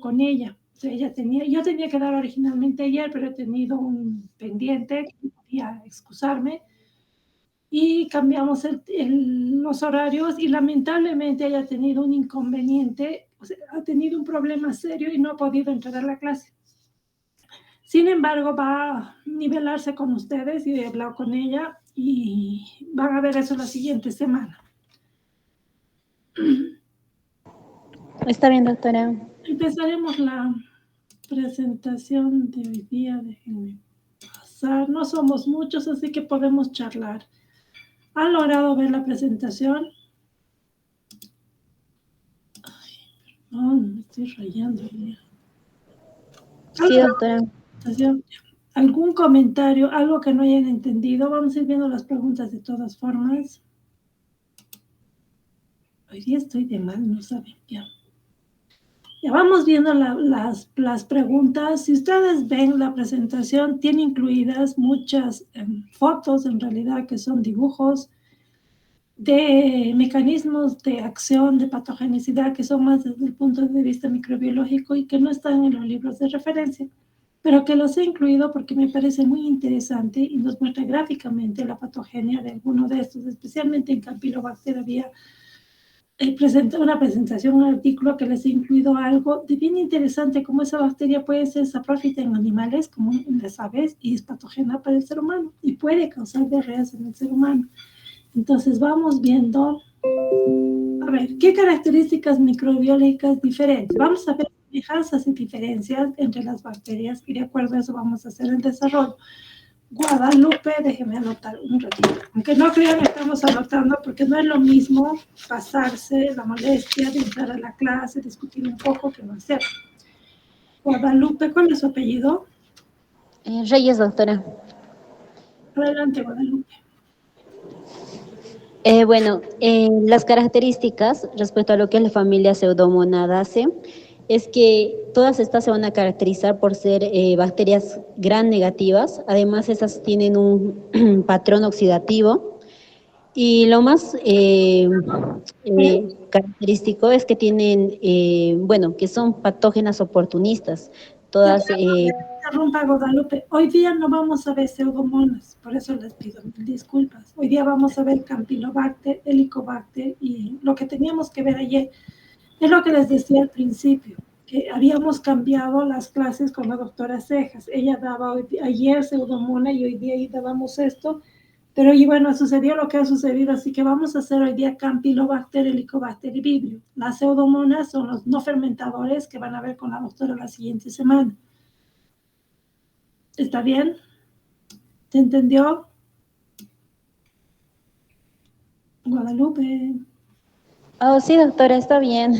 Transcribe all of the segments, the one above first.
con ella. O sea, yo tenía que dar originalmente ayer, pero he tenido un pendiente, que no podía excusarme, y cambiamos los horarios y lamentablemente ella ha tenido un inconveniente, o sea, ha tenido un problema serio y no ha podido entrar a la clase. Sin embargo, va a nivelarse con ustedes y he hablado con ella y van a ver eso la siguiente semana. Está bien, doctora. Empezaremos la presentación de hoy día. Déjenme pasar. No somos muchos, así que podemos charlar. ¿Han logrado ver la presentación? Ay, perdón, me estoy rayando. Sí, doctora. ¿Algún comentario, algo que no hayan entendido? Vamos a ir viendo las preguntas de todas formas. Hoy día estoy de mal, no saben ya. Ya vamos viendo las preguntas. Si ustedes ven la presentación, tiene incluidas muchas fotos, en realidad, que son dibujos de mecanismos de acción, de patogenicidad, que son más desde el punto de vista microbiológico y que no están en los libros de referencia, pero que los he incluido porque me parece muy interesante y nos muestra gráficamente la patogenia de alguno de estos, especialmente en Campylobacter había una presentación, un artículo que les he incluido algo de bien interesante, como esa bacteria puede ser saprófita en animales, como en las aves, y es patógena para el ser humano, y puede causar diarreas en el ser humano. Entonces vamos viendo, a ver, ¿qué características microbiológicas diferentes? Vamos a ver semejanzas y diferencias entre las bacterias, y de acuerdo a eso vamos a hacer el desarrollo. Guadalupe, déjeme anotar un ratito. Aunque no crean que estamos anotando, porque no es lo mismo pasarse la molestia de entrar a la clase, discutir un poco, que no hacer. Guadalupe, ¿cuál es su apellido? Reyes, doctora. Adelante, Guadalupe. Bueno, las características respecto a lo que es la familia Pseudomonadaceae es que todas estas se van a caracterizar por ser bacterias gram negativas. Además, esas tienen un patrón oxidativo. Y lo más característico es que tienen, bueno, que son patógenas oportunistas. Todas. Interrumpa, Guadalupe. Hoy día no vamos a ver pseudomonas, por eso les pido mil disculpas. Hoy día vamos a ver Campylobacter, Helicobacter y lo que teníamos que ver ayer es lo que les decía al principio, que habíamos cambiado las clases con la doctora Cejas. Ella daba ayer pseudomona y hoy día dábamos esto, pero y bueno, sucedió lo que ha sucedido, así que vamos a hacer hoy día Campylobacter, Helicobacter y Vibrio. Las pseudomonas son los no fermentadores que van a ver con la doctora la siguiente semana. ¿Está bien? ¿Se entendió? Guadalupe. Oh, sí, doctora, está bien.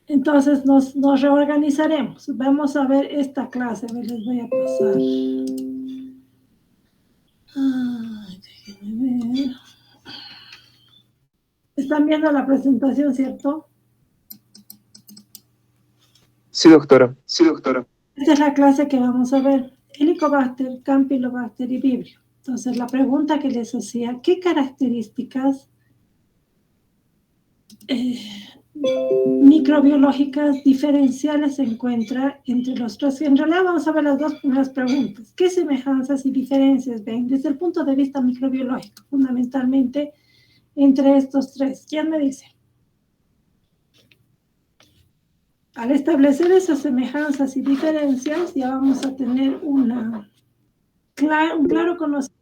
Entonces nos reorganizaremos. Vamos a ver esta clase. A ver, les voy a pasar. Ay, déjenme ver. ¿Están viendo la presentación, cierto? Sí, doctora. Sí, doctora. Esta es la clase que vamos a ver. Helicobacter, Campylobacter y Vibrio. Entonces, la pregunta que les hacía, ¿qué características microbiológicas diferenciales se encuentra entre los tres? En realidad vamos a ver las dos primeras preguntas. ¿Qué semejanzas y diferencias ven desde el punto de vista microbiológico, fundamentalmente, entre estos tres? ¿Quién me dice? Al establecer esas semejanzas y diferencias, ya vamos a tener un claro conocimiento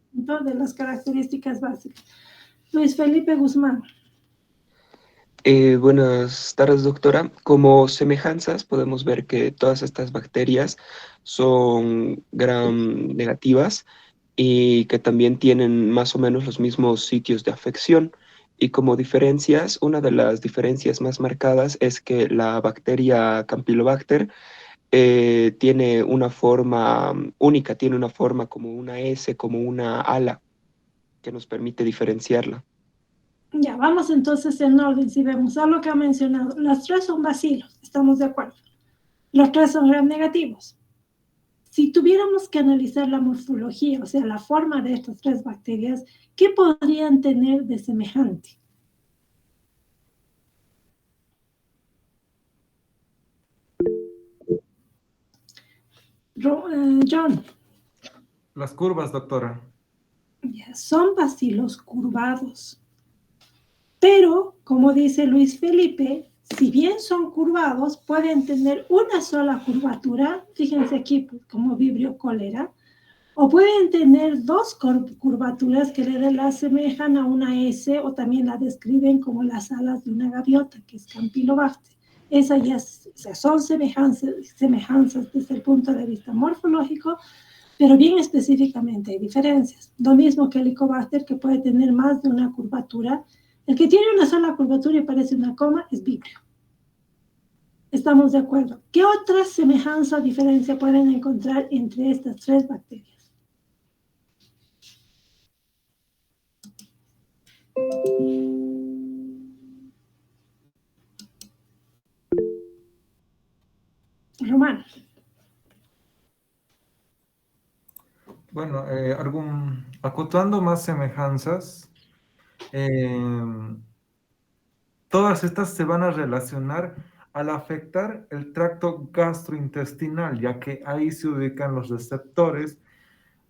de las características básicas. Luis Felipe Guzmán. Buenas tardes, doctora. Como semejanzas, podemos ver que todas estas bacterias son gram negativas y que también tienen más o menos los mismos sitios de afección. Y como diferencias, una de las diferencias más marcadas es que la bacteria Campylobacter tiene una forma única, tiene una forma como una S, como una ala, que nos permite diferenciarla. Ya, vamos entonces en orden, si vemos algo que ha mencionado. Las tres son bacilos, estamos de acuerdo. Los tres son gram negativos. Si tuviéramos que analizar la morfología, o sea, la forma de estas tres bacterias, ¿qué podrían tener de semejante? John. Las curvas, doctora. Son bacilos curvados. Pero, como dice Luis Felipe, si bien son curvados, pueden tener una sola curvatura, fíjense aquí como Vibrio cólera, o pueden tener dos curvaturas que le asemejan a una S o también la describen como las alas de una gaviota, que es Campylobacter. Esas ya son semejanzas desde el punto de vista morfológico, pero bien específicamente hay diferencias. Lo mismo que el Helicobacter, que puede tener más de una curvatura. El que tiene una sola curvatura y parece una coma es Vibrio. Estamos de acuerdo. ¿Qué otras semejanzas o diferencias pueden encontrar entre estas tres bacterias? Román. Bueno, acotando más semejanzas, todas estas se van a relacionar al afectar el tracto gastrointestinal, ya que ahí se ubican los receptores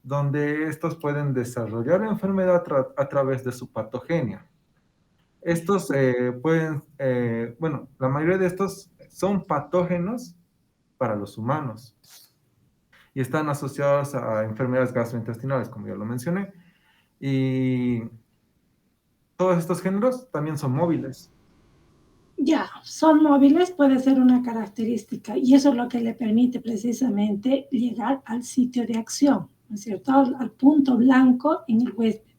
donde estos pueden desarrollar la enfermedad a través de su patogenia. Estos bueno, la mayoría de estos son patógenos para los humanos y están asociados a enfermedades gastrointestinales, como ya lo mencioné. Y todos estos géneros también son móviles. Ya, son móviles, puede ser una característica, y eso es lo que le permite precisamente llegar al sitio de acción, ¿no es cierto? Al punto blanco en el huésped.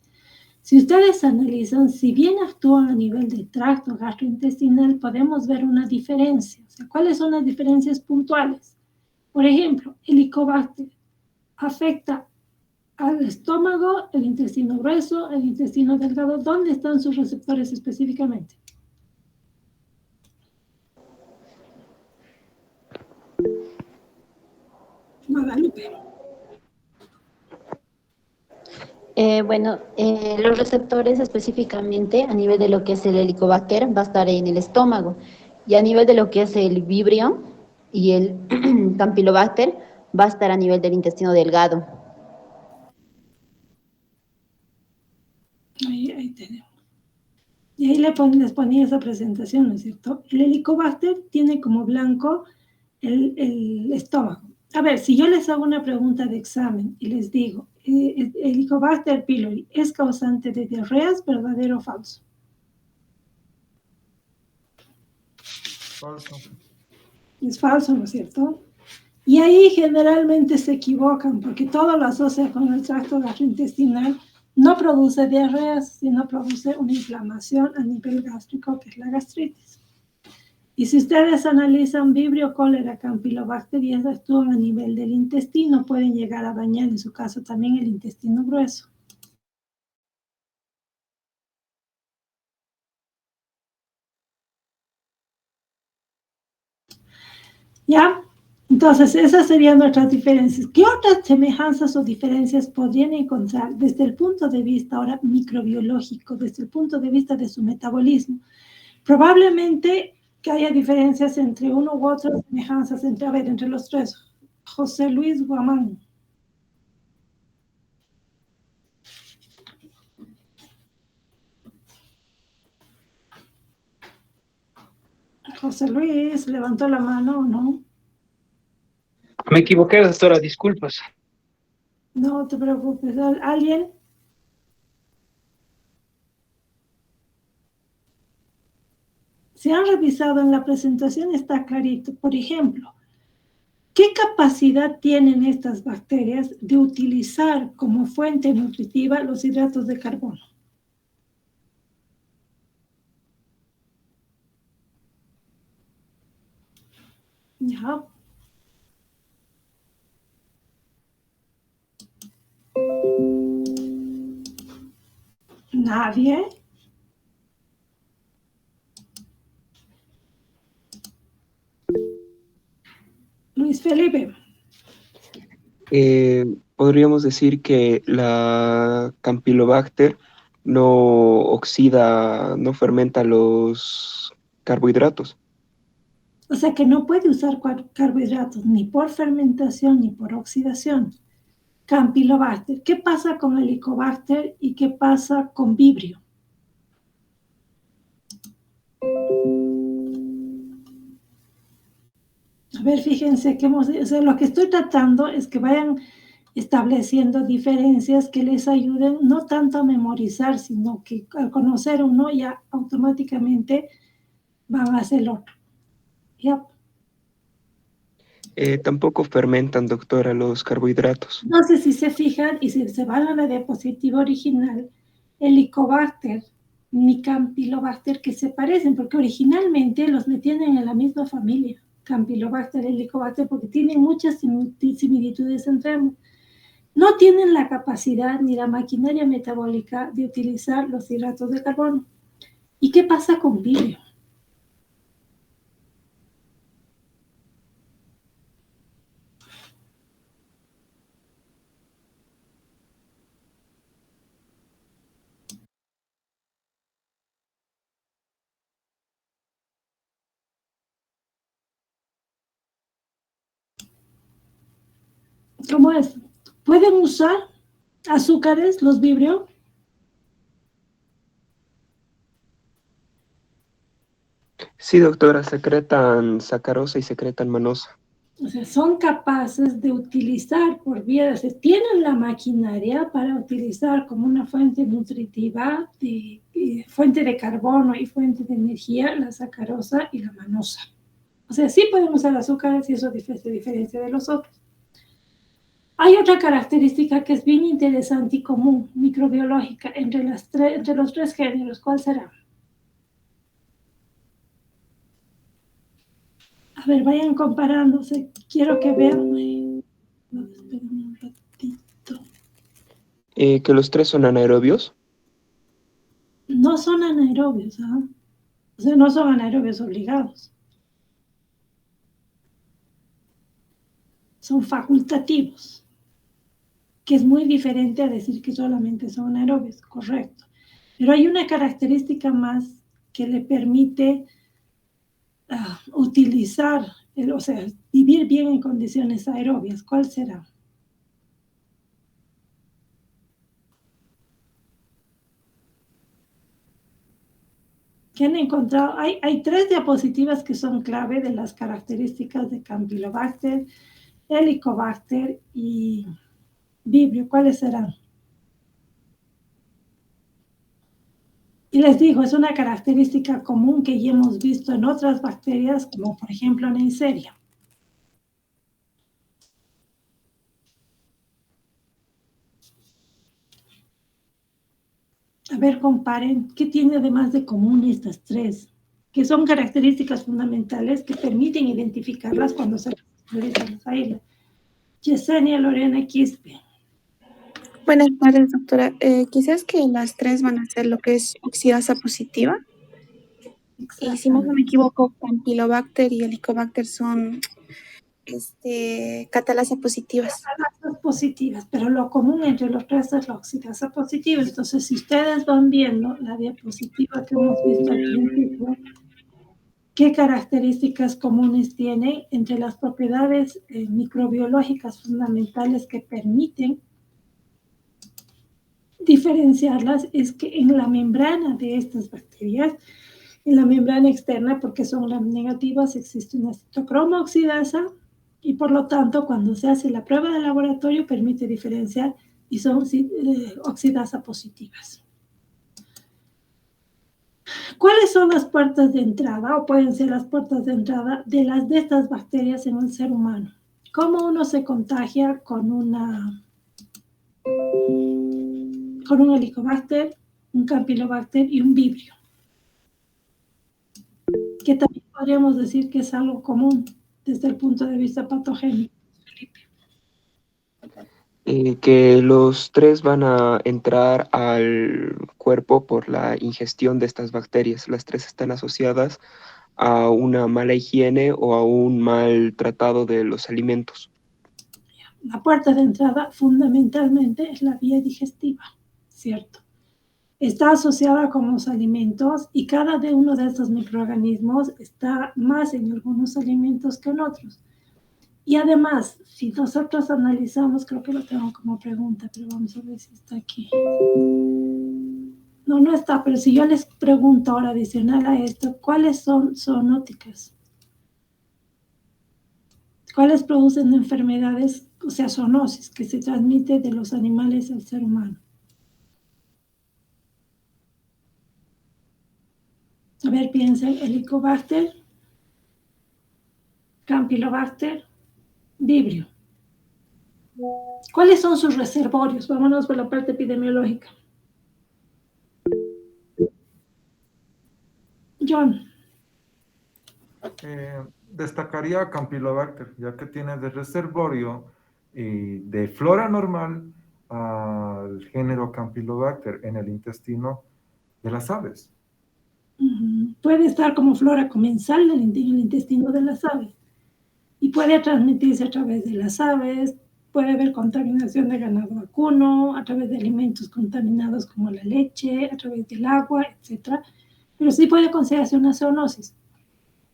Si ustedes analizan, si bien actúan a nivel del tracto gastrointestinal, podemos ver una diferencia. O sea, ¿cuáles son las diferencias puntuales? Por ejemplo, el Helicobacter afecta al estómago, el intestino grueso, el intestino delgado. ¿Dónde están sus receptores específicamente? Guadalupe. Bueno, los receptores específicamente a nivel de lo que es el Helicobacter va a estar en el estómago, y a nivel de lo que es el Vibrio y el Campylobacter va a estar a nivel del intestino delgado. Ahí tenemos. Y ahí les ponía esa presentación, ¿no es cierto? El Helicobacter tiene como blanco el estómago. A ver, si yo les hago una pregunta de examen y les digo, ¿el Helicobacter pylori es causante de diarreas, verdadero o falso? Falso. Es falso, ¿no es cierto? Y ahí generalmente se equivocan porque todo lo asocia con el tracto gastrointestinal. No produce diarreas, sino produce una inflamación a nivel gástrico, que es la gastritis. Y si ustedes analizan Vibrio, cólera, Campylobacter, actúan a nivel del intestino, pueden llegar a dañar, en su caso, también el intestino grueso. ¿Ya? Entonces, esas serían nuestras diferencias. ¿Qué otras semejanzas o diferencias podrían encontrar desde el punto de vista ahora microbiológico, desde el punto de vista de su metabolismo? Probablemente que haya diferencias entre uno u otro, semejanzas entre los tres. José Luis Guamán. José Luis, ¿levantó la mano o no? Me equivoqué, doctora, disculpas. No te preocupes. ¿Alguien? Si han revisado en la presentación está clarito. Por ejemplo, ¿qué capacidad tienen estas bacterias de utilizar como fuente nutritiva los hidratos de carbono? Ya. ¿Nadie? Luis Felipe. Podríamos decir que la Campylobacter no oxida, no fermenta los carbohidratos. O sea que no puede usar carbohidratos ni por fermentación ni por oxidación. Campylobacter. ¿Qué pasa con el Helicobacter y qué pasa con Vibrio? A ver, fíjense que lo que estoy tratando es que vayan estableciendo diferencias que les ayuden no tanto a memorizar, sino que al conocer uno ya automáticamente van a hacer el otro. ¿Ya? Tampoco fermentan, doctora, los carbohidratos. Entonces, si se fijan y si se van a la diapositiva original, el Helicobacter ni Campylobacter que se parecen, porque originalmente los metían en la misma familia, Campylobacter y Helicobacter, porque tienen muchas similitudes entre ambos. No tienen la capacidad ni la maquinaria metabólica de utilizar los hidratos de carbono. ¿Y qué pasa con Vibrio? ¿Cómo es? ¿Pueden usar azúcares, los Vibrio? Sí, doctora, secretan sacarosa y secretan manosa. O sea, son capaces de utilizar por vía de... Tienen la maquinaria para utilizar como una fuente nutritiva, fuente de carbono y fuente de energía, la sacarosa y la manosa. O sea, sí pueden usar azúcares y eso se diferencia de los otros. Hay otra característica que es bien interesante y común, microbiológica, entre los tres géneros. ¿Cuál será? A ver, vayan comparándose. Quiero que vean. Espérenme un ratito. Que los tres son anaerobios. No son anaerobios, ¿ah? O sea, no son anaerobios obligados. Son facultativos, que es muy diferente a decir que solamente son anaerobios, correcto. Pero hay una característica más que le permite utilizar, o sea, vivir bien en condiciones aerobias. ¿Cuál será? ¿Qué han encontrado? Hay tres diapositivas que son clave de las características de Campylobacter, Helicobacter y Vibrio. ¿Cuáles serán? Y les digo, es una característica común que ya hemos visto en otras bacterias, como por ejemplo Neisseria. A ver, comparen, ¿qué tiene además de común estas tres? Que son características fundamentales que permiten identificarlas cuando se realizan a ella. Yesenia Lorena Quispe. Buenas tardes, doctora. Quizás que las tres van a ser lo que es oxidasa positiva. Y si no me equivoco, Campylobacter y Helicobacter son catalasa positivas. Catalasas positivas, pero lo común entre los tres es la oxidasa positiva. Entonces, si ustedes van viendo la diapositiva que hemos visto al principio, ¿qué características comunes tiene entre las propiedades microbiológicas fundamentales que permiten diferenciarlas? Es que en la membrana de estas bacterias, en la membrana externa, porque son gram negativas, existe una citocromo oxidasa y por lo tanto cuando se hace la prueba de laboratorio permite diferenciar y son oxidasa positivas. ¿Cuáles son las puertas de entrada o pueden ser las puertas de entrada de estas bacterias en el ser humano? ¿Cómo uno se contagia con un Helicobacter, un Campylobacter y un Vibrio? Que también podríamos decir que es algo común desde el punto de vista patogénico, Felipe. Que los tres van a entrar al cuerpo por la ingestión de estas bacterias. Las tres están asociadas a una mala higiene o a un mal tratado de los alimentos. La puerta de entrada fundamentalmente es la vía digestiva, ¿cierto? está asociada con los alimentos y cada uno de estos microorganismos está más en algunos alimentos que en otros. Y además, si nosotros analizamos, creo que lo tengo como pregunta, pero vamos a ver si está aquí. No, no está, pero si yo les pregunto ahora adicional a esto, ¿cuáles son zoonóticas? ¿Cuáles producen enfermedades, o sea, zoonosis, que se transmite de los animales al ser humano? A ver, piensen, Helicobacter, Campylobacter, Vibrio. ¿Cuáles son sus reservorios? Vámonos por la parte epidemiológica. John. Destacaría a Campylobacter, ya que tiene de reservorio de flora normal al género Campylobacter en el intestino de las aves. Puede estar como flora comensal en el intestino de las aves y puede transmitirse a través de las aves, puede haber contaminación de ganado vacuno, a través de alimentos contaminados como la leche, a través del agua, etc. Pero sí puede considerarse una zoonosis.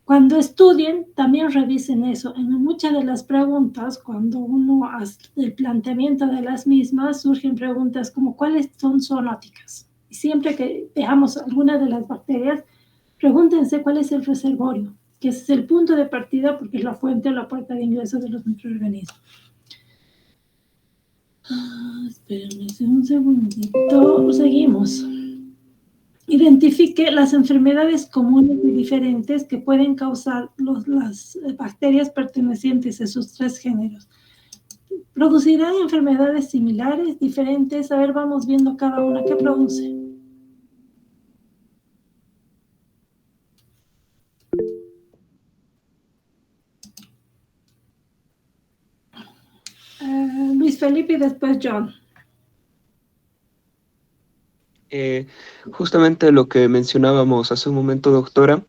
Cuando estudien, también revisen eso. En muchas de las preguntas, cuando uno hace el planteamiento de las mismas, surgen preguntas como ¿cuáles son zoonóticas? Y siempre que veamos alguna de las bacterias, pregúntense cuál es el reservorio, que es el punto de partida porque es la fuente o la puerta de ingreso de los microorganismos. Espérenme un segundito. Seguimos. Identifique las enfermedades comunes y diferentes que pueden causar las bacterias pertenecientes a esos tres géneros. ¿Producirán enfermedades similares, diferentes? A ver, vamos viendo cada una. ¿Qué produce? Luis Felipe y después John. Justamente lo que mencionábamos hace un momento, doctora,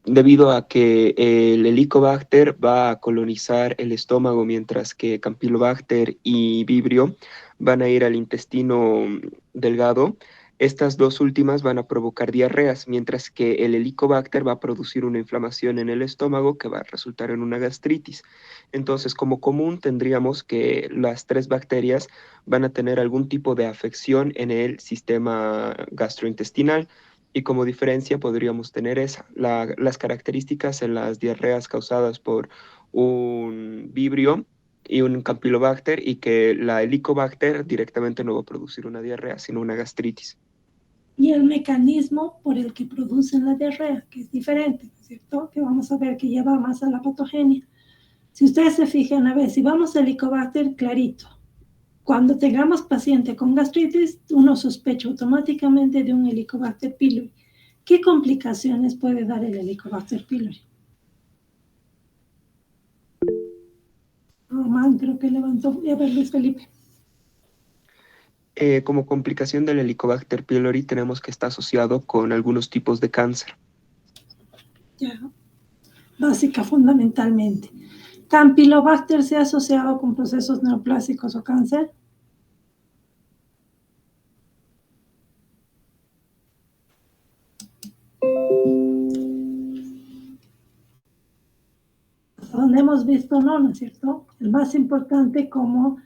debido a que el Helicobacter va a colonizar el estómago, mientras que Campylobacter y Vibrio van a ir al intestino delgado. Estas dos últimas van a provocar diarreas, mientras que el Helicobacter va a producir una inflamación en el estómago que va a resultar en una gastritis. Entonces, como común, tendríamos que las tres bacterias van a tener algún tipo de afección en el sistema gastrointestinal. Y como diferencia podríamos tener las características en las diarreas causadas por un Vibrio y un Campylobacter, y que la Helicobacter directamente no va a producir una diarrea, sino una gastritis. Y el mecanismo por el que producen la diarrea, que es diferente, ¿no es cierto? Que vamos a ver que lleva más a la patogenia. Si ustedes se fijan, a ver, si vamos al Helicobacter clarito, cuando tengamos paciente con gastritis, uno sospecha automáticamente de un Helicobacter pylori. ¿Qué complicaciones puede dar el Helicobacter pylori? Román, creo que levantó. A ver, Luis Felipe. Como complicación del Helicobacter pylori tenemos que está asociado con algunos tipos de cáncer. Ya, básica fundamentalmente. ¿Campylobacter se ha asociado con procesos neoplásicos o cáncer? Donde hemos visto no es cierto. El más importante como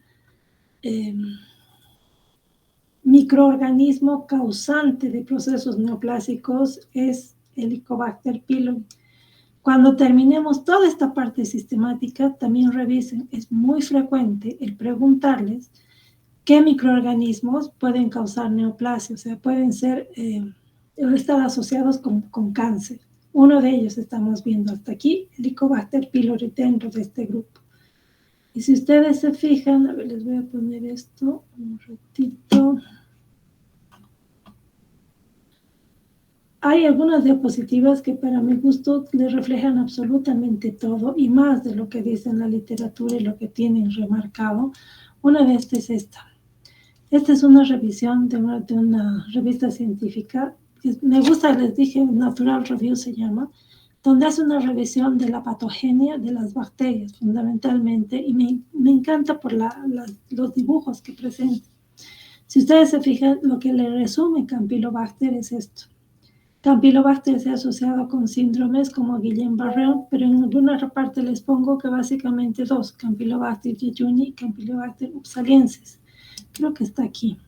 microorganismo causante de procesos neoplásicos es Helicobacter pylori. Cuando terminemos toda esta parte sistemática, también revisen, es muy frecuente el preguntarles qué microorganismos pueden causar neoplasia, o sea, pueden ser, estar asociados con cáncer. Uno de ellos estamos viendo hasta aquí, Helicobacter pylori dentro de este grupo. Y si ustedes se fijan, a ver, les voy a poner esto un ratito. Hay algunas diapositivas que para mi gusto les reflejan absolutamente todo y más de lo que dice en la literatura y lo que tienen remarcado. Una de estas es esta. Esta es una revisión de una revista científica. Me gusta, les dije, Natural Review se llama, donde hace una revisión de la patogenia de las bacterias fundamentalmente y me encanta por los dibujos que presenta. Si ustedes se fijan, lo que le resume Campylobacter es esto. Campylobacter se ha asociado con síndromes como Guillain-Barré, pero en alguna otra parte les pongo que básicamente dos, Campylobacter jejuni y Campylobacter upsaliensis. Creo que está aquí.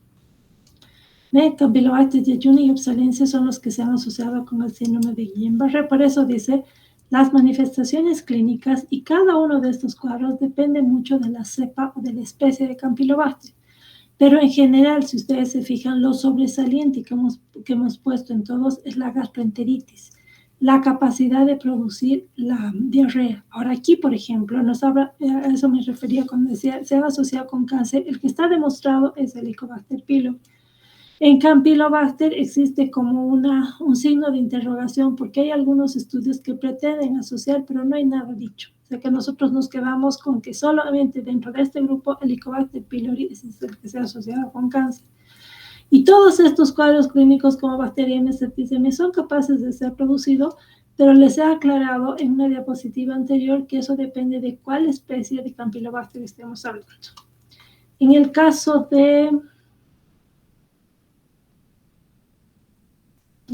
Campylobacter jejuni y upsaliensis son los que se han asociado con el síndrome de Guillain-Barré. Por eso dice, las manifestaciones clínicas y cada uno de estos cuadros depende mucho de la cepa o de la especie de Campylobacter. Pero en general, si ustedes se fijan, lo sobresaliente que hemos puesto en todos es la gastroenteritis, la capacidad de producir la diarrea. Ahora aquí, por ejemplo, a eso me refería cuando decía, se han asociado con cáncer. El que está demostrado es el Helicobacter pylori. En Campylobacter existe como un signo de interrogación porque hay algunos estudios que pretenden asociar, pero no hay nada dicho. O sea que nosotros nos quedamos con que solamente dentro de este grupo el Helicobacter pylori es el que se ha asociado con cáncer. Y todos estos cuadros clínicos como bacteriemia, septicemia son capaces de ser producidos, pero les he aclarado en una diapositiva anterior que eso depende de cuál especie de Campylobacter estemos hablando. En el caso de...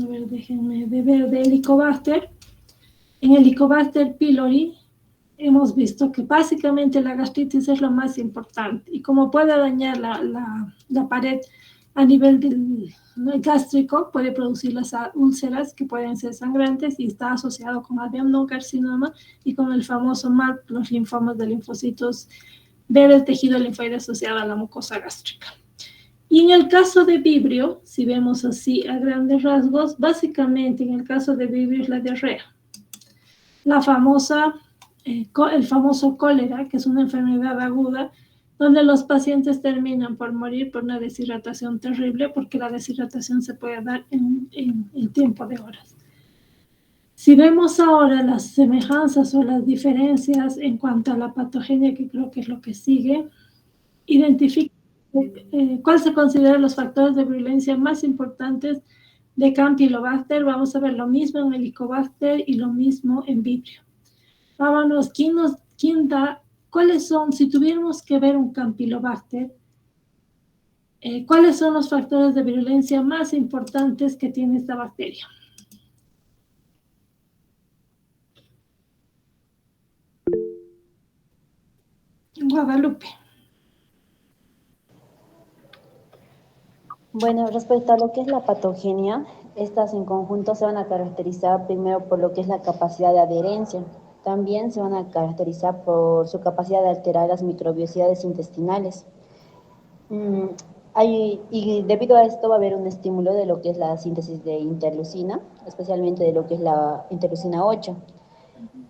A ver, déjenme de ver de Helicobacter. En Helicobacter pylori hemos visto que básicamente la gastritis es lo más importante y como puede dañar la pared a nivel del gástrico, puede producir las úlceras que pueden ser sangrantes y está asociado con adenocarcinoma y con el famoso MALT, los linfomas de linfocitos ver el tejido linfoide asociado a la mucosa gástrica. Y en el caso de Vibrio, si vemos así a grandes rasgos, básicamente en el caso de Vibrio es la diarrea. El famoso cólera, que es una enfermedad aguda, donde los pacientes terminan por morir por una deshidratación terrible, porque la deshidratación se puede dar en tiempo de horas. Si vemos ahora las semejanzas o las diferencias en cuanto a la patogenia, que creo que es lo que sigue, identifica ¿cuál se consideran los factores de virulencia más importantes de Campylobacter? Vamos a ver lo mismo en Helicobacter y lo mismo en Vibrio. Vámonos, ¿quién da? ¿Cuáles son, si tuviéramos que ver un Campylobacter, cuáles son los factores de virulencia más importantes que tiene esta bacteria? Guadalupe. Bueno, respecto a lo que es la patogenia, estas en conjunto se van a caracterizar primero por lo que es la capacidad de adherencia. También se van a caracterizar por su capacidad de alterar las microbiosidades intestinales. Y debido a esto va a haber un estímulo de lo que es la síntesis de interleucina, especialmente de lo que es la interleucina 8.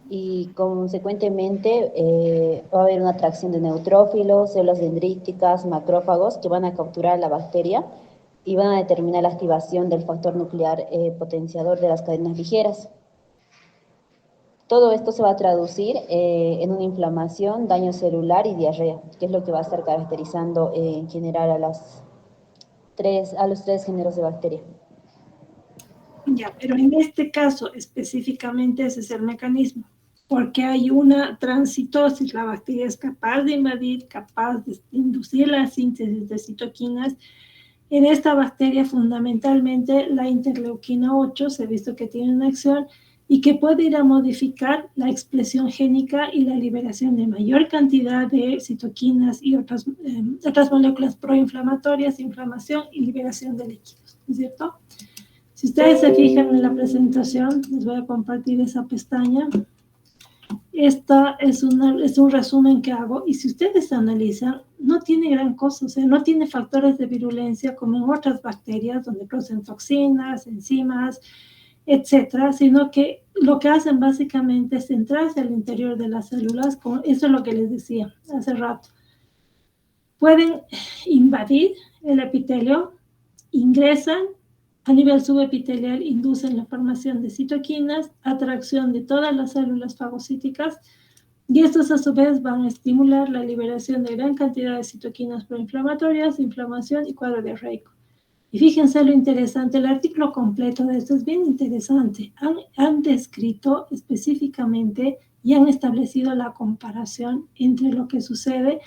Y consecuentemente va a haber una atracción de neutrófilos, células dendríticas, macrófagos que van a capturar la bacteria y van a determinar la activación del factor nuclear potenciador de las cadenas ligeras. Todo esto se va a traducir en una inflamación, daño celular y diarrea, que es lo que va a estar caracterizando en general a los tres géneros de bacteria. Ya, pero en este caso específicamente ese es el mecanismo, porque hay una transitosis, la bacteria es capaz de invadir, capaz de inducir la síntesis de citoquinas. En esta bacteria fundamentalmente la interleuquina 8 se ha visto que tiene una acción y que puede ir a modificar la expresión génica y la liberación de mayor cantidad de citoquinas y otras moléculas proinflamatorias, inflamación y liberación de líquidos, ¿no es cierto? Si ustedes se fijan en la presentación, les voy a compartir esa pestaña. Esta es un resumen que hago y si ustedes analizan, no tiene gran cosa, o sea, no tiene factores de virulencia como en otras bacterias donde producen toxinas, enzimas, etcétera, sino que lo que hacen básicamente es centrarse al interior de las células, eso es lo que les decía hace rato. Pueden invadir el epitelio, ingresan a nivel subepitelial, inducen la formación de citoquinas, atracción de todas las células fagocíticas, y estos a su vez van a estimular la liberación de gran cantidad de citoquinas proinflamatorias, inflamación y cuadro diarreico. Y fíjense lo interesante, el artículo completo de esto es bien interesante. Han descrito específicamente y han establecido la comparación entre lo que sucede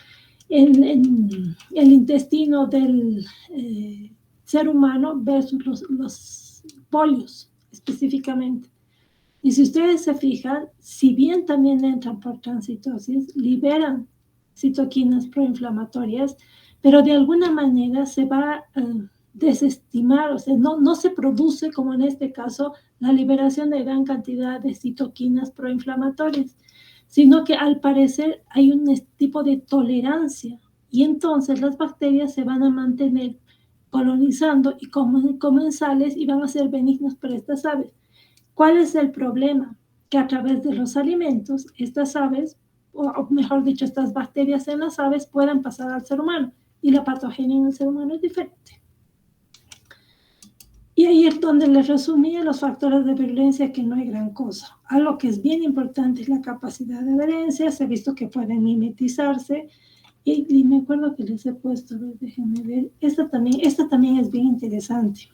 en el intestino del ser humano versus los polios específicamente. Y si ustedes se fijan, si bien también entran por transitosis, liberan citoquinas proinflamatorias, pero de alguna manera se va a desestimar, o sea, no se produce, como en este caso, la liberación de gran cantidad de citoquinas proinflamatorias, sino que al parecer hay un tipo de tolerancia y entonces las bacterias se van a mantener colonizando y como comensales y van a ser benignos para estas aves. ¿Cuál es el problema? Que a través de los alimentos, estas aves, o mejor dicho, estas bacterias en las aves puedan pasar al ser humano y la patogenia en el ser humano es diferente. Y ahí es donde les resumí los factores de virulencia, que no hay gran cosa. Algo que es bien importante es la capacidad de adherencia. Se ha visto que pueden mimetizarse. Y me acuerdo que les he puesto, a ver, déjenme ver. Esta también es bien interesante.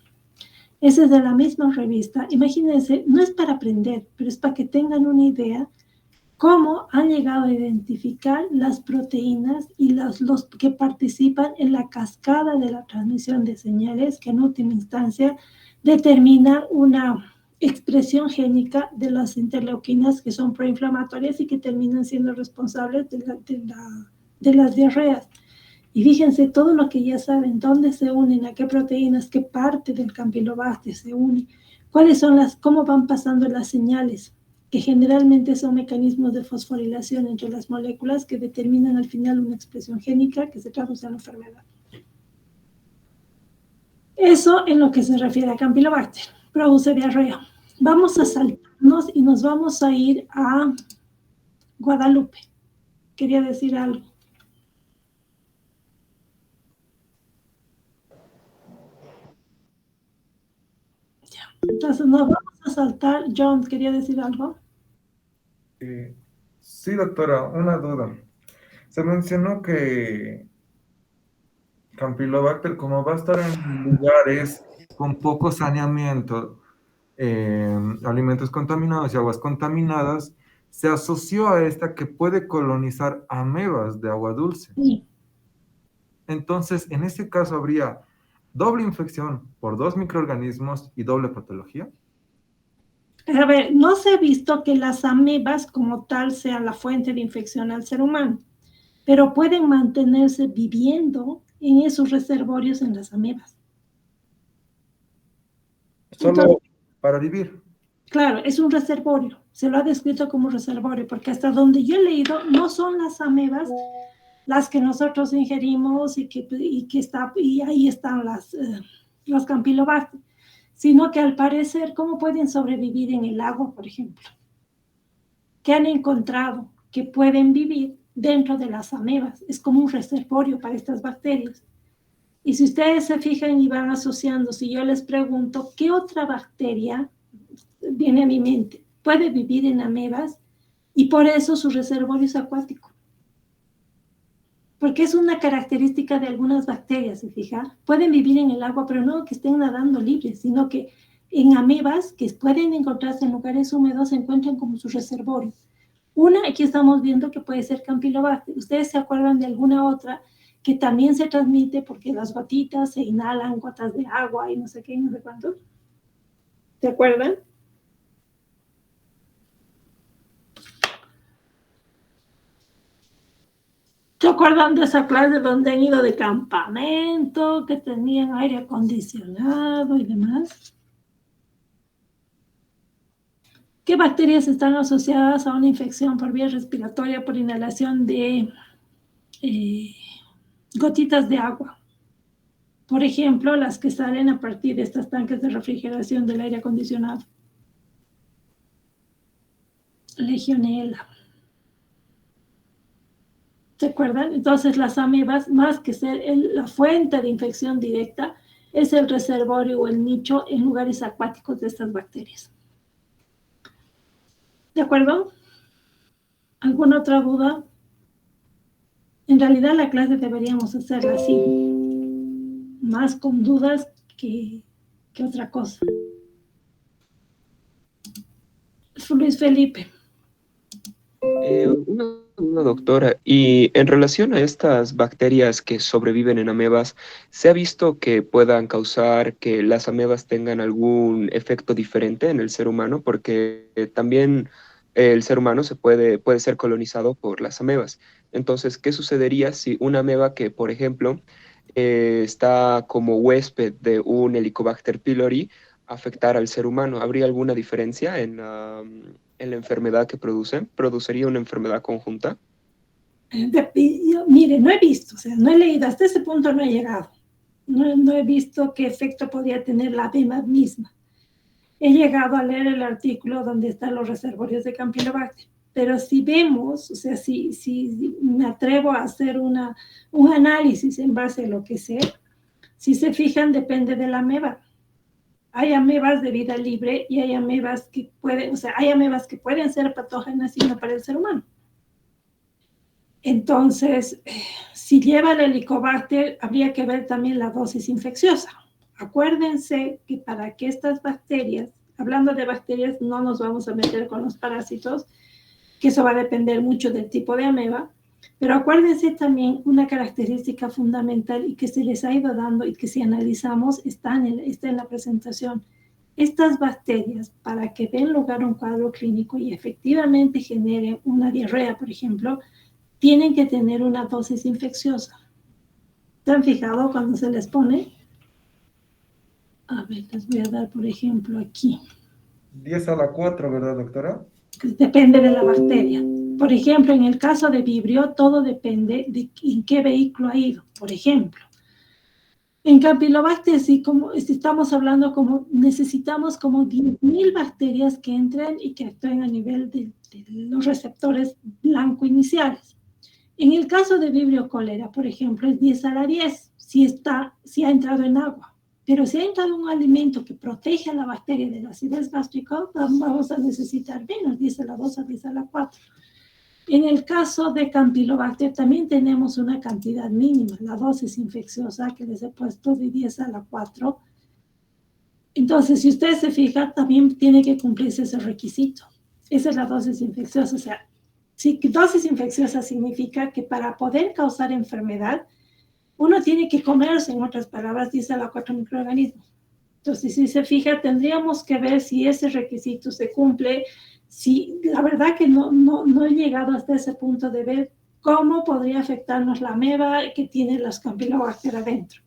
Esa es de la misma revista. Imagínense, no es para aprender, pero es para que tengan una idea cómo han llegado a identificar las proteínas y los que participan en la cascada de la transmisión de señales, que en última instancia determina una expresión génica de las interleuquinas que son proinflamatorias y que terminan siendo responsables de las diarreas. Y fíjense todo lo que ya saben, dónde se unen, a qué proteínas, qué parte del Campylobacter se une, cómo van pasando las señales, que generalmente son mecanismos de fosforilación entre las moléculas que determinan al final una expresión génica que se traduce en la enfermedad. Eso en lo que se refiere a Campylobacter, produce diarrea. Vamos a saltarnos y nos vamos a ir a Guadalupe. Quería decir algo. Entonces nos vamos a saltar. John, ¿quería decir algo? Sí, doctora, una duda. Se mencionó que Campylobacter, como va a estar en lugares con poco saneamiento, alimentos contaminados y aguas contaminadas, se asoció a esta que puede colonizar amebas de agua dulce. Sí. Entonces, en este caso habría doble infección por 2 microorganismos y doble patología. A ver, no se ha visto que las amebas como tal sean la fuente de infección al ser humano, pero pueden mantenerse viviendo en esos reservorios en las amebas. Solo Entonces, para vivir. claro, es un reservorio, se lo ha descrito como reservorio, porque hasta donde yo he leído, no son las amebas las que nosotros ingerimos y ahí están los Campylobacter, sino que al parecer, ¿cómo pueden sobrevivir en el agua, por ejemplo? Que han encontrado que pueden vivir dentro de las amebas. Es como un reservorio para estas bacterias. Y si ustedes se fijan y van asociando, si yo les pregunto, ¿qué otra bacteria viene a mi mente? Puede vivir en amebas y por eso su reservorio es acuático. Porque es una característica de algunas bacterias, ¿se fija? Pueden vivir en el agua, pero no que estén nadando libres, sino que en amebas que pueden encontrarse en lugares húmedos se encuentran como su reservorio. Una, aquí estamos viendo que puede ser Campylobacter. ¿Ustedes se acuerdan de alguna otra que también se transmite porque las gotitas se inhalan, gotas de agua y no sé qué, no sé cuánto? ¿Se acuerdan? ¿Se acuerdan de esa clase donde han ido de campamento, que tenían aire acondicionado y demás? ¿Qué bacterias están asociadas a una infección por vía respiratoria por inhalación de gotitas de agua? Por ejemplo, las que salen a partir de estos tanques de refrigeración del aire acondicionado. Legionela. ¿Se acuerdan? Entonces las amebas, más que ser la fuente de infección directa, es el reservorio o el nicho en lugares acuáticos de estas bacterias. ¿De acuerdo? ¿Alguna otra duda? En realidad la clase deberíamos hacerla así, más con dudas que otra cosa. Luis Felipe. Una duda, doctora, y en relación a estas bacterias que sobreviven en amebas, ¿se ha visto que puedan causar que las amebas tengan algún efecto diferente en el ser humano? Porque también el ser humano puede ser colonizado por las amebas. Entonces, ¿qué sucedería si una ameba que, por ejemplo, está como huésped de un Helicobacter pylori afectara al ser humano? ¿Habría alguna diferencia en la enfermedad que producen? ¿Produciría una enfermedad conjunta? Mire, no he visto, o sea, no he leído, hasta ese punto no he llegado. No he visto qué efecto podía tener la ameba misma. He llegado a leer el artículo donde están los reservorios de Campylobacter, pero si vemos, o sea, si me atrevo a hacer un análisis en base a lo que sé, si se fijan, depende de la ameba. Hay amebas de vida libre y hay amebas que pueden ser patógenas y no para el ser humano. Entonces, si lleva el Helicobacter, habría que ver también la dosis infecciosa. Acuérdense que para que estas bacterias, hablando de bacterias, no nos vamos a meter con los parásitos, que eso va a depender mucho del tipo de ameba, pero acuérdense también una característica fundamental y que se les ha ido dando y que si analizamos está en la presentación. Estas bacterias, para que den lugar a un cuadro clínico y efectivamente generen una diarrea, por ejemplo, tienen que tener una dosis infecciosa. ¿Se han fijado cuando se les pone? A ver, les voy a dar, por ejemplo, aquí. 10⁴, ¿verdad, doctora? Depende de la bacteria. Por ejemplo, en el caso de Vibrio, todo depende de en qué vehículo ha ido. Por ejemplo, en Campylobacter, sí, como estamos hablando, como necesitamos como 10.000 bacterias que entren y que actúen a nivel de los receptores blanco iniciales. En el caso de Vibrio cólera, por ejemplo, es 10⁻10 si ha entrado en agua. Pero si ha entrado un alimento que protege a la bacteria de la acidez gástrica, vamos a necesitar menos, 10⁻2 a 10⁻4. En el caso de Campylobacter también tenemos una cantidad mínima, la dosis infecciosa que les he puesto de 10⁻4. Entonces, si usted se fija, también tiene que cumplirse ese requisito. Esa es la dosis infecciosa. O sea, si dosis infecciosa significa que para poder causar enfermedad, uno tiene que comerse, en otras palabras, 10⁻4 microorganismos. Entonces, si se fija, tendríamos que ver si ese requisito se cumple. Si, la verdad que no he llegado hasta ese punto de ver cómo podría afectarnos la ameba que tiene las Campylobacter adentro.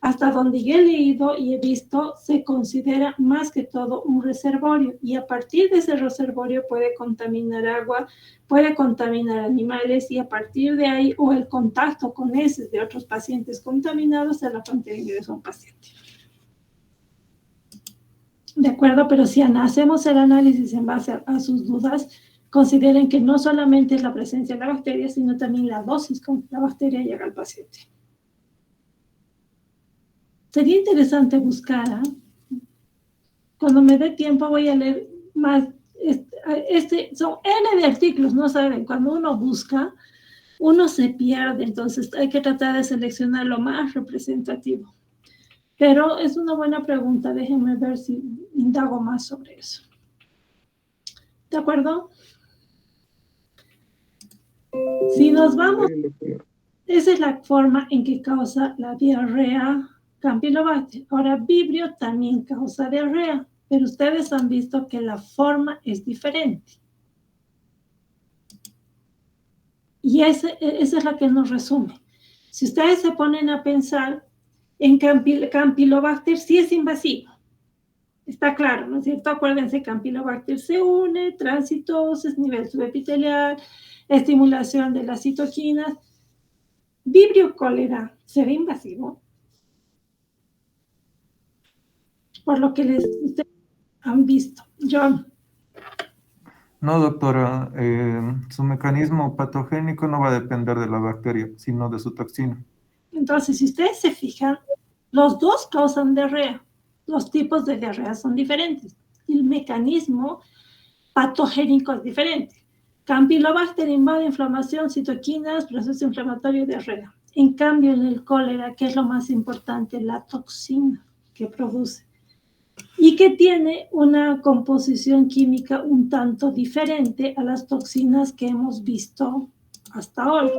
Hasta donde yo he leído y he visto, se considera más que todo un reservorio y a partir de ese reservorio puede contaminar agua, puede contaminar animales y a partir de ahí o el contacto con heces de otros pacientes contaminados se la contaminación de un paciente. De acuerdo, pero si hacemos el análisis en base a sus dudas, consideren que no solamente es la presencia de la bacteria, sino también la dosis con que la bacteria llega al paciente. Sería interesante buscar, cuando me dé tiempo voy a leer más, son N de artículos, ¿no saben? Cuando uno busca, uno se pierde, entonces hay que tratar de seleccionar lo más representativo. Pero es una buena pregunta, déjenme ver si indago más sobre eso. ¿De acuerdo? Si nos vamos, esa es la forma en que causa la diarrea Campylobacter. Ahora, Vibrio también causa diarrea, pero ustedes han visto que la forma es diferente. Y esa es la que nos resume. Si ustedes se ponen a pensar, en Campylobacter sí es invasivo. Está claro, ¿no es cierto? Acuérdense, Campylobacter se une, transitosis, nivel subepitelial, estimulación de las citoquinas. Vibrio cólera, ¿será invasivo? Por lo que ustedes han visto. John. No, doctora, su mecanismo patogénico no va a depender de la bacteria, sino de su toxina. Entonces, si ustedes se fijan, los dos causan diarrea. Los tipos de diarrea son diferentes. El mecanismo patogénico es diferente. Campylobacter invade inflamación, citoquinas, proceso inflamatorio y diarrea. En cambio, en el cólera, ¿qué es lo más importante? La toxina que produce. y que tiene una composición química un tanto diferente a las toxinas que hemos visto hasta ahora.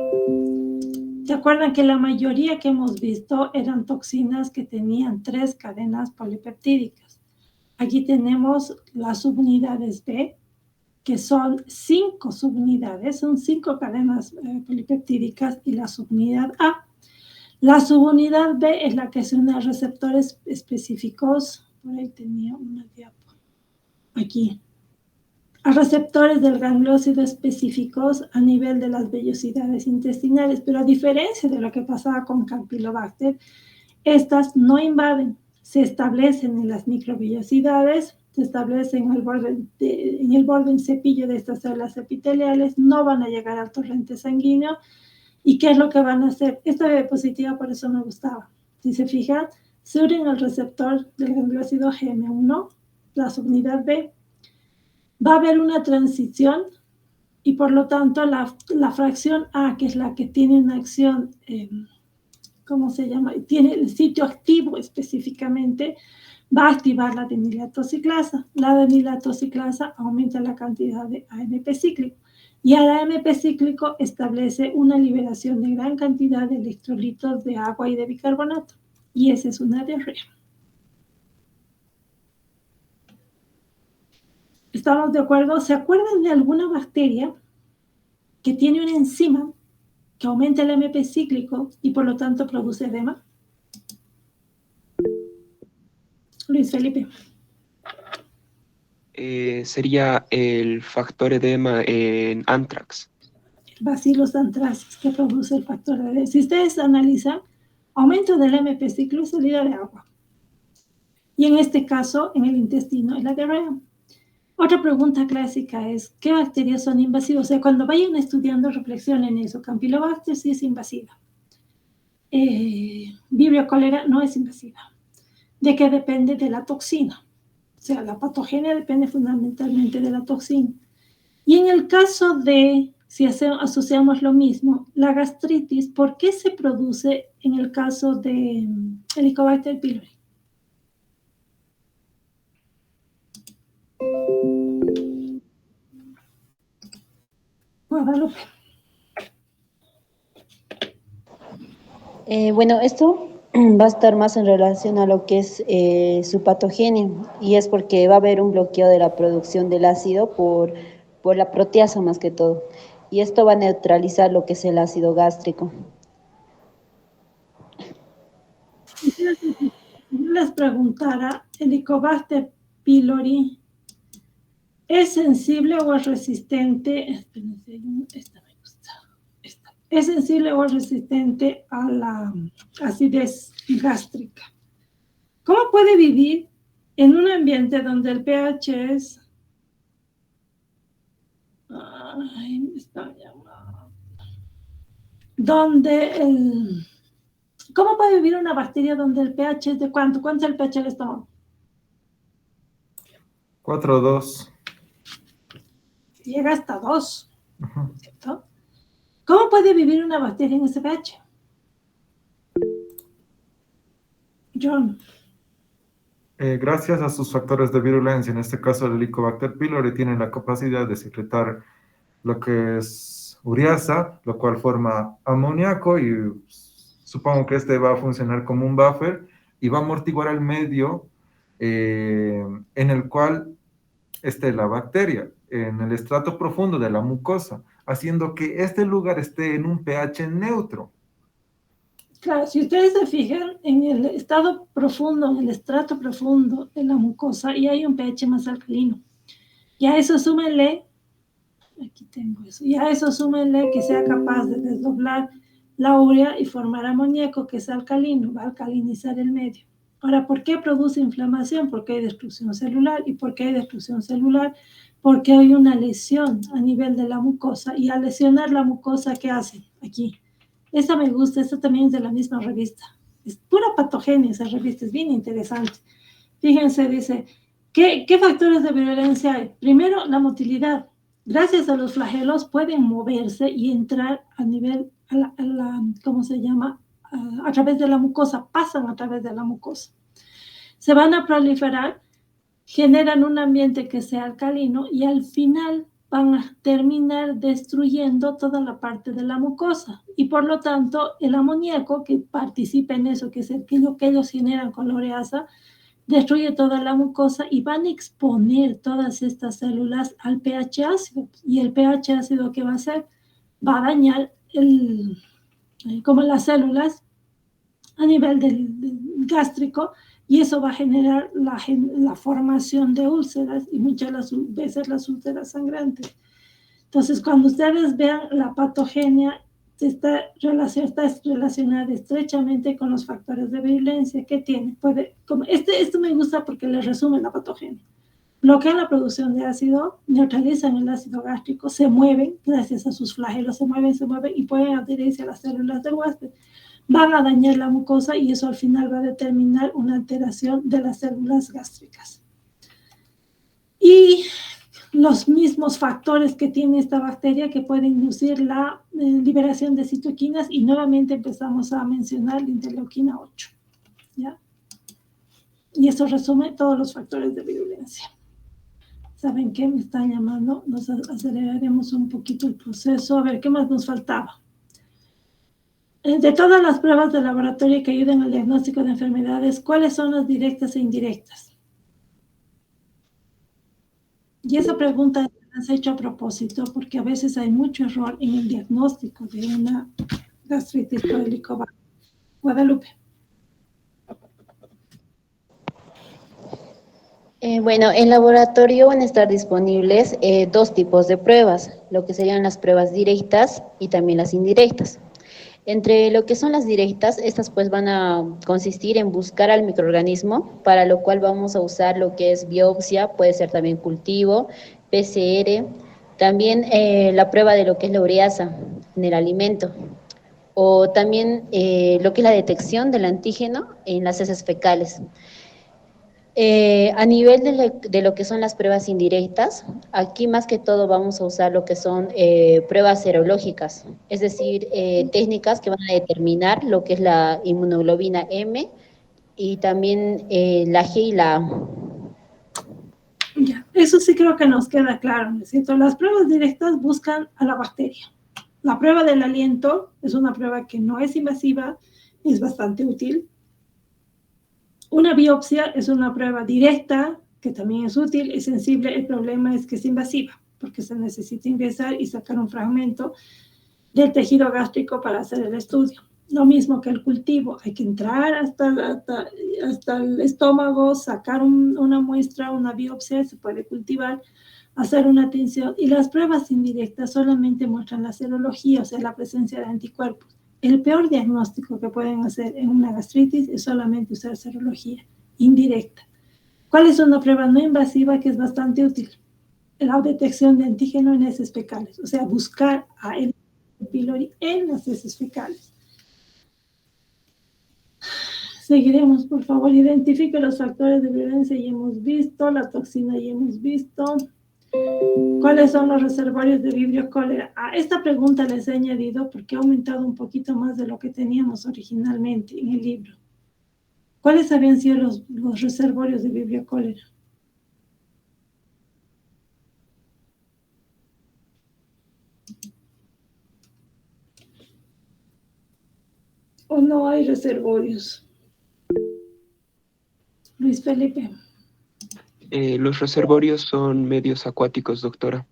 ¿Se acuerdan que la mayoría que hemos visto eran toxinas que tenían 3 cadenas polipeptídicas? Aquí tenemos las subunidades B, que son 5 subunidades, son 5 cadenas polipeptídicas, y la subunidad A. La subunidad B es la que se une a receptores específicos. Por ahí tenía una diapo. Aquí. A receptores del gangliósido específicos a nivel de las vellosidades intestinales, pero a diferencia de lo que pasaba con Campylobacter, estas no invaden, se establecen en las microvellosidades, se establecen en el borde en cepillo de estas células epiteliales, no van a llegar al torrente sanguíneo. ¿Y qué es lo que van a hacer? Esta B positiva, por eso me gustaba. Si se fijan, se unen al receptor del gangliósido GM1, la subunidad B. Va a haber una transición y por lo tanto la fracción A, que es la que tiene una acción, ¿cómo se llama? Tiene el sitio activo específicamente, va a activar la adenilatociclasa. La adenilatociclasa aumenta la cantidad de AMP cíclico y el AMP cíclico establece una liberación de gran cantidad de electrolitos de agua y de bicarbonato, y esa es una diarrea. ¿Estamos de acuerdo? ¿Se acuerdan de alguna bacteria que tiene una enzima que aumenta el AMP cíclico y por lo tanto produce edema? Luis Felipe. Sería el factor edema en Anthrax. Bacillus anthracis, que produce el factor de edema. Si ustedes analizan, aumento del AMP ciclo y salida de agua. Y en este caso, en el intestino, es la diarrea. Otra pregunta clásica es, ¿qué bacterias son invasivas? O sea, cuando vayan estudiando, reflexionen eso. Campylobacter sí es invasiva. Vibrio cólera no es invasiva. ¿De qué depende? De la toxina. O sea, la patogenia depende fundamentalmente de la toxina. Y en el caso de, si asociamos lo mismo, la gastritis, ¿por qué se produce en el caso de Helicobacter pylori? Guadalupe. Bueno, esto va a estar más en relación a lo que es su patogenia, y es porque va a haber un bloqueo de la producción del ácido por la proteasa más que todo, y esto va a neutralizar lo que es el ácido gástrico. Si yo les preguntara, Helicobacter pylori, ¿es sensible o es resistente? Espérense, esta me gusta. ¿Es sensible o es resistente a la acidez gástrica? ¿Cómo puede vivir en un ambiente donde el pH es... Ay, me está llamando. ¿Cómo puede vivir una bacteria donde el pH es de cuánto? ¿Cuánto es el pH del estómago? 4,2. Llega hasta 2, ¿cierto? ¿Cómo puede vivir una bacteria en ese pH? John. Gracias a sus factores de virulencia, en este caso el Helicobacter pylori tiene la capacidad de secretar lo que es ureasa, lo cual forma amoníaco, y supongo que este va a funcionar como un buffer y va a amortiguar el medio en el cual esté la bacteria, en el estrato profundo de la mucosa, haciendo que este lugar esté en un pH neutro. Claro, si ustedes se fijan en el estado profundo, en el estrato profundo de la mucosa, y hay un pH más alcalino. Y a eso súmenle, aquí tengo eso, y a eso súmenle que sea capaz de desdoblar la urea y formar amoníaco, que es alcalino, va a alcalinizar el medio. Ahora, ¿por qué produce inflamación? Porque hay destrucción celular. ¿Y por qué hay destrucción celular? Porque hay una lesión a nivel de la mucosa, y al lesionar la mucosa, ¿qué hacen? Aquí. Esta me gusta, esta también es de la misma revista. Es pura patogenia esa revista, es bien interesante. Fíjense, dice, ¿qué factores de virulencia hay? Primero, la motilidad. Gracias a los flagelos pueden moverse y entrar a nivel, ¿cómo se llama? A través de la mucosa, pasan a través de la mucosa. Se van a proliferar generan un ambiente que sea alcalino y al final van a terminar destruyendo toda la parte de la mucosa. Y por lo tanto, el amoníaco que participa en eso, que es lo que ellos generan con la ureasa, destruye toda la mucosa y van a exponer todas estas células al pH ácido. Y el pH ácido, ¿qué va a hacer? Va a dañar como las células a nivel del gástrico, y eso va a generar la formación de úlceras y muchas veces las úlceras sangrantes. Entonces, cuando ustedes vean la patogenia, está relacionada estrechamente con los factores de virulencia que tiene. Esto me gusta porque les resume la patogenia. Bloquean la producción de ácido, neutralizan el ácido gástrico, se mueven gracias a sus flagelos, se mueven y pueden adherirse a las células del huésped. Van a dañar la mucosa y eso al final va a determinar una alteración de las células gástricas. Y los mismos factores que tiene esta bacteria que pueden inducir la liberación de citoquinas, y nuevamente empezamos a mencionar la interleuquina 8. ¿Ya? Y eso resume todos los factores de virulencia. ¿Saben qué? Me están llamando. Nos aceleraremos un poquito el proceso. A ver, ¿qué más nos faltaba? De todas las pruebas de laboratorio que ayudan al diagnóstico de enfermedades, ¿cuáles son las directas e indirectas? Y esa pregunta la has hecho a propósito porque a veces hay mucho error en el diagnóstico de una gastritis por Helicobacter. Guadalupe. Bueno, en laboratorio van a estar disponibles dos tipos de pruebas, lo que serían las pruebas directas y también las indirectas. Entre lo que son las directas, estas pues van a consistir en buscar al microorganismo, para lo cual vamos a usar lo que es biopsia, puede ser también cultivo, PCR, también la prueba de lo que es la ureasa en el alimento, o también lo que es la detección del antígeno en las heces fecales. A nivel de lo que son las pruebas indirectas, aquí más que todo vamos a usar lo que son pruebas serológicas, es decir, técnicas que van a determinar lo que es la inmunoglobina M y también la G y la A. Ya, eso sí creo que nos queda claro, ¿no es cierto? Las pruebas directas buscan a la bacteria. La prueba del aliento es una prueba que no es invasiva, es bastante útil. Una biopsia es una prueba directa, que también es útil, es sensible. El problema es que es invasiva, porque se necesita ingresar y sacar un fragmento del tejido gástrico para hacer el estudio. Lo mismo que el cultivo, hay que entrar hasta el estómago, sacar una muestra, una biopsia, se puede cultivar, hacer una tinción. Y las pruebas indirectas solamente muestran la serología, o sea, la presencia de anticuerpos. El peor diagnóstico que pueden hacer en una gastritis es solamente usar serología indirecta. ¿Cuál es una prueba no invasiva que es bastante útil? La detección de antígeno en heces fecales, o sea, buscar a H. pylori en las heces fecales. Seguiremos, por favor. Identifique los factores de virulencia, y hemos visto. La toxina, y hemos visto. ¿Cuáles son los reservorios de Vibrio cólera? A esta pregunta les he añadido porque ha aumentado un poquito más de lo que teníamos originalmente en el libro. ¿Cuáles habían sido los reservorios de Vibrio cólera? ¿O no hay reservorios? Luis Felipe. Los reservorios son medios acuáticos, doctora.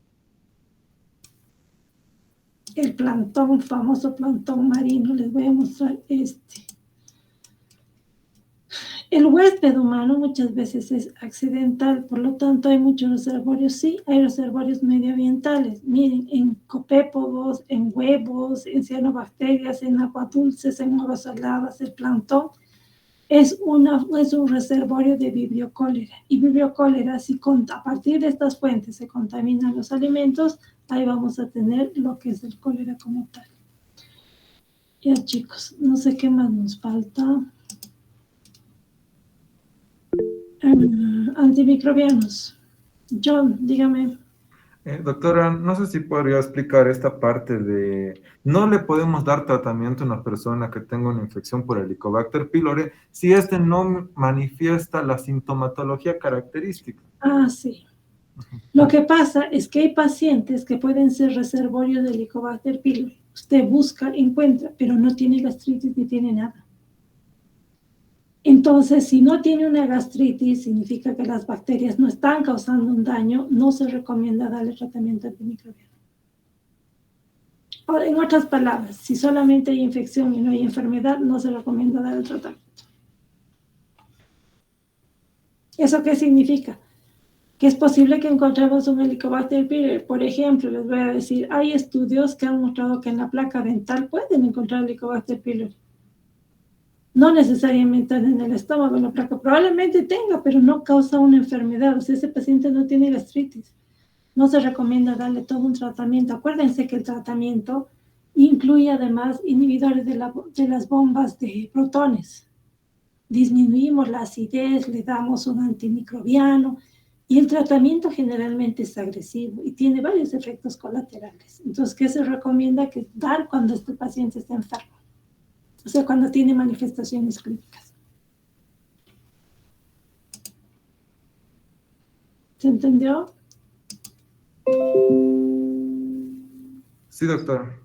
El plancton, famoso plancton marino, les voy a mostrar este. El huésped humano muchas veces es accidental, por lo tanto hay muchos reservorios. Sí, hay reservorios medioambientales. Miren, en copépogos, en huevos, en cianobacterias, en aguas dulces, en aguas saladas, el plancton es un reservorio de Vibrio cólera. Y Vibrio cólera, si a partir de estas fuentes se contaminan los alimentos, ahí vamos a tener lo que es el cólera como tal. Ya, chicos, no sé qué más nos falta. Antimicrobianos. John, dígame. Doctora, no sé si podría explicar esta parte de no le podemos dar tratamiento a una persona que tenga una infección por Helicobacter pylori si este no manifiesta la sintomatología característica. Ah, sí. Lo que pasa es que hay pacientes que pueden ser reservorios de Helicobacter pylori. Usted busca, encuentra, pero no tiene gastritis ni tiene nada. Entonces, si no tiene una gastritis, significa que las bacterias no están causando un daño, no se recomienda darle tratamiento antimicrobiano. Ahora, en otras palabras, si solamente hay infección y no hay enfermedad, no se recomienda dar el tratamiento. ¿Eso qué significa? Que es posible que encontremos un Helicobacter pylori. Por ejemplo, les voy a decir, hay estudios que han mostrado que en la placa dental pueden encontrar Helicobacter pylori. No necesariamente en el estómago, en la placa. Probablemente tenga, pero no causa una enfermedad. O sea, ese paciente no tiene gastritis. No se recomienda darle todo un tratamiento. Acuérdense que el tratamiento incluye además inhibidores de las bombas de protones. Disminuimos la acidez, le damos un antimicrobiano y el tratamiento generalmente es agresivo y tiene varios efectos colaterales. Entonces, ¿qué se recomienda? Que dar cuando este paciente está enfermo. O sea, cuando tiene manifestaciones clínicas. ¿Se entendió? Sí, doctora.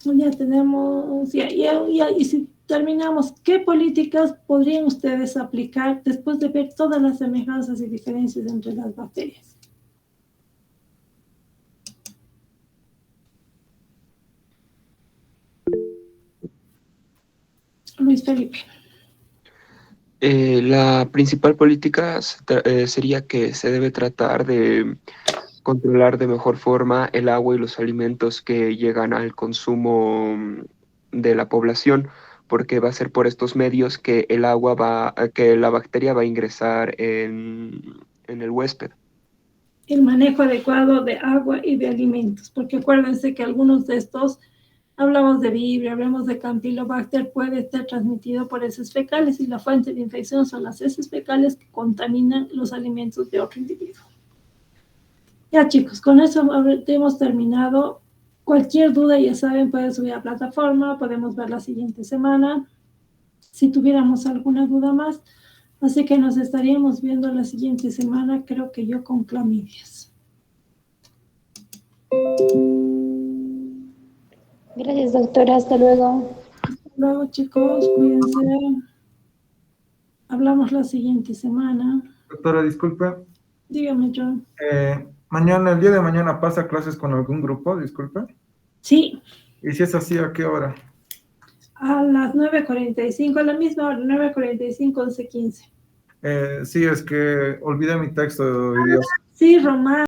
Ya tenemos, y si terminamos, ¿qué políticas podrían ustedes aplicar después de ver todas las semejanzas y diferencias entre las bacterias? Luis Felipe. La principal política sería que se debe tratar de controlar de mejor forma el agua y los alimentos que llegan al consumo de la población, porque va a ser por estos medios que que la bacteria va a ingresar en el huésped. El manejo adecuado de agua y de alimentos, porque acuérdense que algunos de estos, hablamos de Vibrio, hablamos de Campylobacter, puede ser transmitido por heces fecales y la fuente de infección son las heces fecales que contaminan los alimentos de otro individuo. Ya chicos, con eso hemos terminado. Cualquier duda, ya saben, pueden subir a la plataforma, podemos ver la siguiente semana, si tuviéramos alguna duda más. Así que nos estaríamos viendo la siguiente semana, creo que yo con clamidias. Gracias, doctora. Hasta luego. Hasta luego, chicos, cuídense. Hablamos la siguiente semana. Doctora, disculpe. Dígame, John. El día de mañana pasa clases con algún grupo, disculpe. Sí. ¿Y si es así, a qué hora? A las 9:45, a la misma hora, 9:45, 11:15. Sí, es que olvidé mi texto de hoy día. Sí, Román.